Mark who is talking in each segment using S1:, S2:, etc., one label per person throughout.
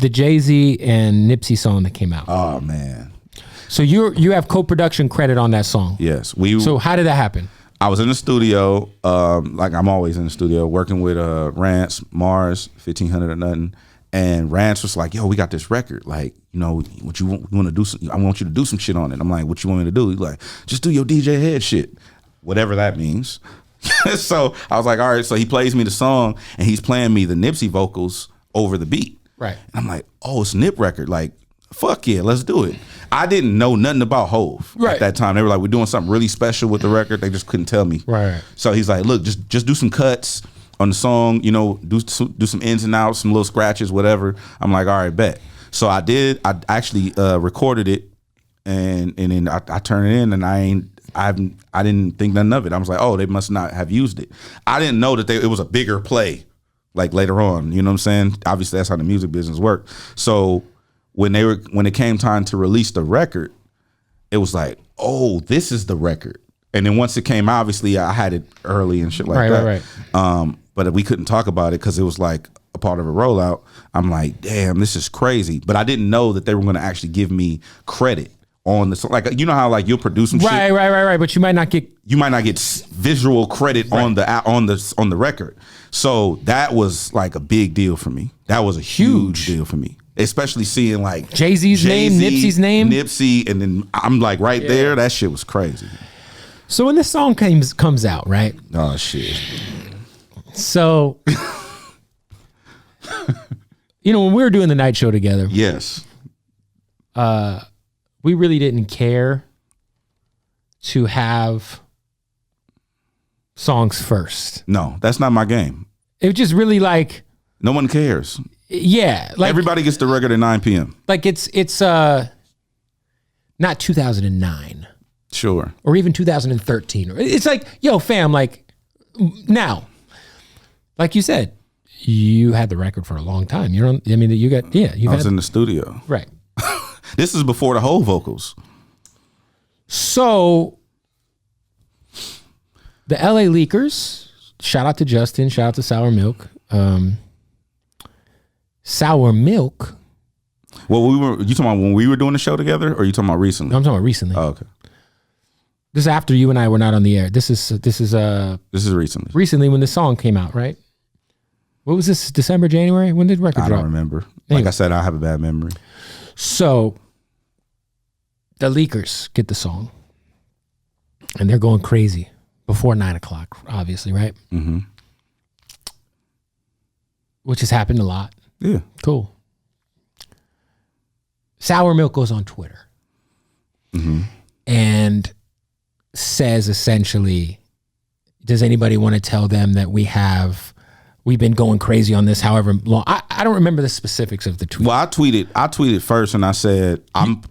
S1: the Jay-Z and Nipsey song that came out.
S2: Oh man.
S1: So you have co-production credit on that song.
S2: Yes.
S1: So how did that happen?
S2: I was in the studio, like I'm always in the studio, working with Rance, Mars, 1500 or nothing. And Rance was like, yo, we got this record. Like, you know, what you want to do? I want you to do some shit on it. I'm like, what you want me to do? He's like, just do your DJ Head shit. Whatever that means. So I was like, all right. So he plays me the song and he's playing me the Nipsey vocals over the beat.
S1: Right.
S2: And I'm like, oh, it's Nip record. Like, fuck yeah, let's do it. I didn't know nothing about Hove at that time. They were like, we're doing something really special with the record. They just couldn't tell me. Right. So he's like, look, just do some cuts on the song, you know, do some ins and outs, some little scratches, whatever. I'm like, all right, bet. So I did. I actually recorded it, and then I turned it in, and I didn't think nothing of it. I was like, oh, they must not have used it. I didn't know that it was a bigger play, like later on. You know what I'm saying? Obviously, that's how the music business worked. So when it came time to release the record, it was like, oh, this is the record. And then once it came, obviously, I had it early and shit like that. Right. But we couldn't talk about it because it was like a part of a rollout. I'm like, damn, this is crazy. But I didn't know that they were going to actually give me credit on the song. Like, you know how like you'll produce some shit.
S1: Right. But you might not get
S2: visual credit on the record. So that was like a big deal for me. That was a huge deal for me. Especially seeing like
S1: Jay-Z's name, Nipsey's name.
S2: Nipsey, and then I'm like there. That shit was crazy.
S1: So when this song comes out, right?
S2: Oh shit.
S1: So, you know, when we were doing the night show together,
S2: yes,
S1: we really didn't care to have songs first.
S2: No, that's not my game.
S1: It was just really like
S2: no one cares.
S1: Yeah, like
S2: everybody gets the record at 9 p.m.
S1: Like it's not 2009.
S2: Sure.
S1: Or even 2013. It's like, yo, fam, like now. Like you said, you had the record for a long time. I was
S2: in the studio.
S1: Right.
S2: This is before the whole vocals.
S1: So the LA Leakers, shout out to Justin, shout out to Sour Milk. Sour Milk.
S2: Well, you talking about when we were doing the show together, or are you talking about recently?
S1: No, I'm talking about recently.
S2: Oh, okay.
S1: This is after you and I were not on the air. This is
S2: recently.
S1: Recently when the song came out, right? What was this? December, January? When did the record drop?
S2: I don't remember. Like I said, I have a bad memory.
S1: So the Leakers get the song, and they're going crazy before 9 o'clock, obviously, right?
S2: Mm-hmm.
S1: Which has happened a lot.
S2: Yeah.
S1: Cool. Sour Milk goes on Twitter and says essentially, does anybody want to tell them that we've been going crazy on this however long? I don't remember the specifics of the tweet.
S2: Well, I tweeted first and I said, I'm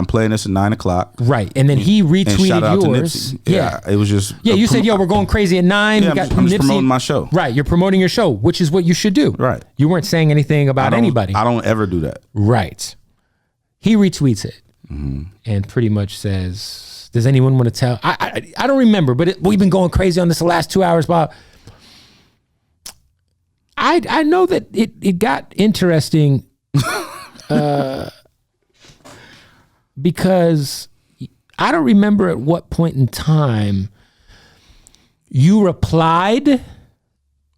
S2: playing this at 9 o'clock.
S1: Right. And then he retweeted
S2: shout out
S1: yours.
S2: To Nipsey. Yeah. It was just.
S1: Yeah, you said, yo, we're going crazy at 9.
S2: Yeah, I'm just promoting my show.
S1: Right. You're promoting your show, which is what you should do.
S2: Right.
S1: You weren't saying anything about anybody.
S2: I don't ever do that.
S1: Right. He retweets it and pretty much says, does anyone want to tell? I don't remember, but we've been going crazy on this the last 2 hours, Bob. I know that it got interesting because I don't remember at what point in time you replied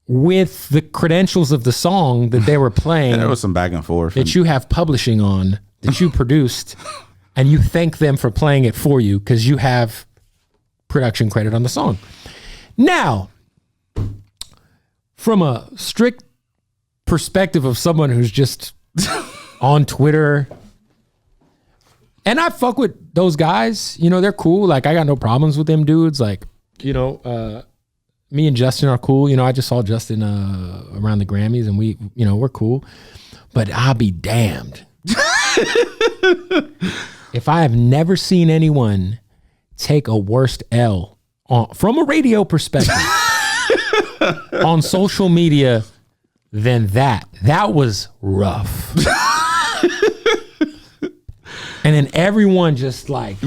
S1: with the credentials of the song that they were playing.
S2: And there was some back and forth.
S1: That you have publishing on, that you produced, and you thank them for playing it for you because you have production credit on the song. Now, from a strict perspective of someone who's just on Twitter, and I fuck with those guys, you know, they're cool. Like, I got no problems with them dudes. Like, you know, me and Justin are cool. You know, I just saw Justin around the Grammys and we're cool. But I'll be damned if I have never seen anyone take a worst L from a radio perspective on social media than that. That was rough. And then everyone just like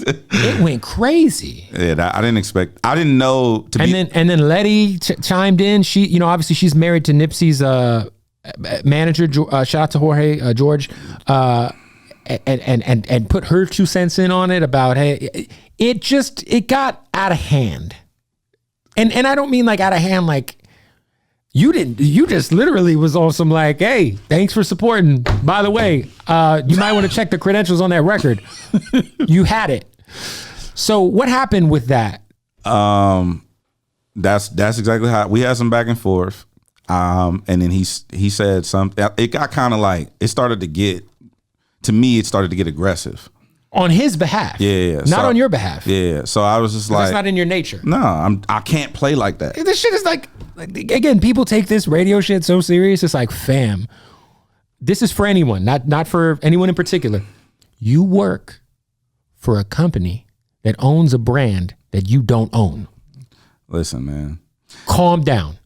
S1: It went crazy.
S2: Yeah, I didn't know to
S1: be. And then Letty chimed in. She, you know, obviously she's married to Nipsey's manager. Shout out to Jorge George, and put her 2 cents in on it about, hey, it got out of hand, and I don't mean like out of hand like. You just literally was on some like, hey, thanks for supporting. By the way, you might want to check the credentials on that record. You had it. So what happened with that?
S2: That's exactly how we had some back and forth. And then he said something. It got kind of like, it started to get aggressive.
S1: On his behalf.
S2: Yeah.
S1: Not on your behalf.
S2: Yeah. So I was just like,
S1: that's not in your nature.
S2: No, I can't play like that.
S1: This shit is like, again, people take this radio shit so serious. It's like, fam, this is for anyone, not for anyone in particular. You work for a company that owns a brand that you don't own.
S2: Listen, man.
S1: Calm down.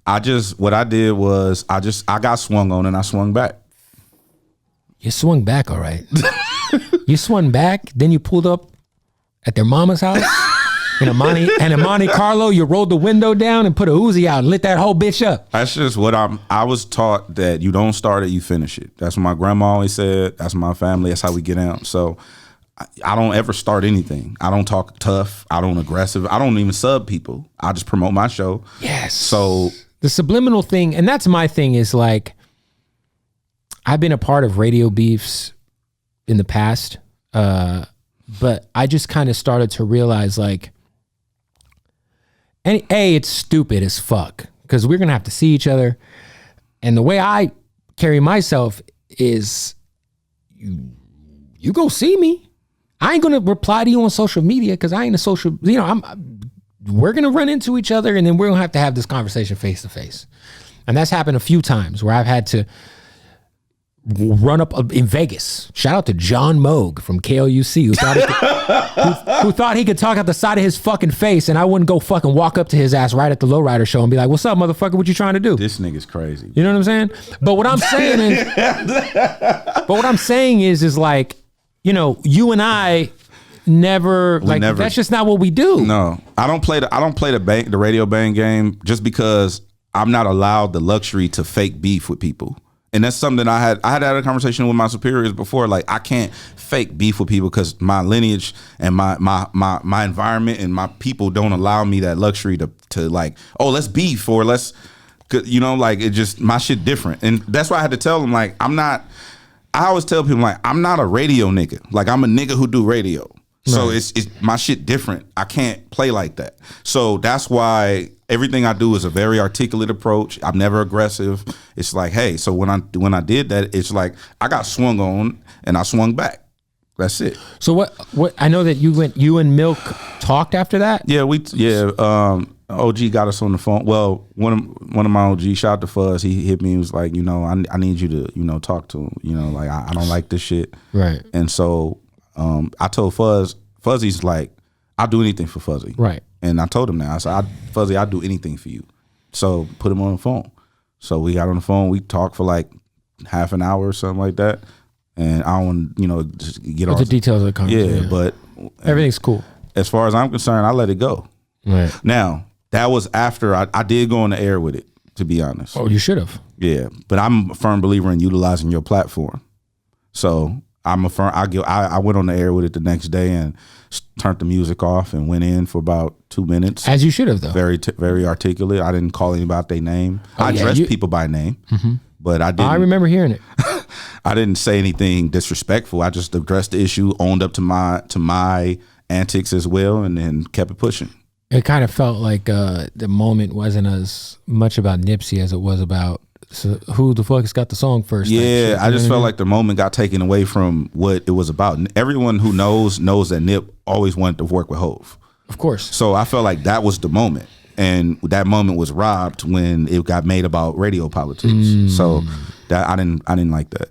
S2: What I did was I got swung on and I swung back.
S1: You swung back, all right. You swung back, then you pulled up at their mama's house in a Monte Carlo. You rolled the window down and put a Uzi out and lit that whole bitch up.
S2: That's just what I was taught, that you don't start it, you finish it. That's what my grandma always said. That's my family. That's how we get out. So I don't ever start anything. I don't talk tough. I don't aggressive. I don't even sub people. I just promote my show.
S1: Yes.
S2: So
S1: the subliminal thing, and that's my thing, is like, I've been a part of radio beefs in the past, but I just kind of started to realize, like, it's stupid as fuck because we're gonna have to see each other, and the way I carry myself is, you go see me. I ain't gonna reply to you on social media because I ain't a social. You know, we're gonna run into each other, and then we're gonna have this conversation face to face, and that's happened a few times where I've had to run up in Vegas. Shout out to John Moog from KLUC who thought he could talk out the side of his fucking face, and I wouldn't go fucking walk up to his ass right at the Lowrider show and be like, "What's up, motherfucker? What you trying to do?"
S2: This nigga's crazy.
S1: You know what I'm saying? But what I'm saying is like, you know, you and I never that's just not what we do.
S2: No, I don't play the radio bang game just because I'm not allowed the luxury to fake beef with people. And that's something I had a conversation with my superiors before. Like, I can't fake beef with people because my lineage and my environment and my people don't allow me that luxury to like, oh, let's beef, or let's, you know, like, it just, my shit different. And that's why I had to tell them, like, I always tell people, like, I'm not a radio nigga. Like, I'm a nigga who do radio. So it's my shit different. I can't play like that. So that's why everything I do is a very articulate approach. I'm never aggressive. It's like, hey, so when I did that, it's like I got swung on and I swung back. That's it.
S1: So what I know that you and Milk talked after that?
S2: Yeah, OG got us on the phone. Well, one of my OG, shout out to Fuzz, he hit me. He was like, you know, I need you to, you know, talk to him. You know, like, I don't like this shit.
S1: Right.
S2: And so I told Fuzzy's like, I'll do anything for Fuzzy.
S1: Right.
S2: And I told him that. I said, Fuzzy, I'll do anything for you. So put him on the phone. So we got on the phone. We talked for like half an hour or something like that. And I don't want to, you know, just get all
S1: the details of the conversation.
S2: Yeah, but
S1: everything's cool.
S2: As far as I'm concerned, I let it go.
S1: Right.
S2: Now, that was after I did go on the air with it, to be honest.
S1: Oh, you should have.
S2: Yeah. But I'm a firm believer in utilizing your platform. So I went on the air with it the next day and turned the music off and went in for about 2 minutes.
S1: As you should have, though.
S2: Very articulate. I didn't call anybody their name. I addressed people by name, but I didn't.
S1: I remember hearing it.
S2: I didn't say anything disrespectful. I just addressed the issue, owned up to my antics as well, and then kept it pushing.
S1: It kind of felt like the moment wasn't as much about Nipsey as it was about, so who the fuck has got the song first?
S2: Yeah, I just felt like the moment got taken away from what it was about. And everyone who knows that Nip always wanted to work with Hov.
S1: Of course.
S2: So I felt like that was the moment. And that moment was robbed when it got made about radio politics. So that I didn't like that.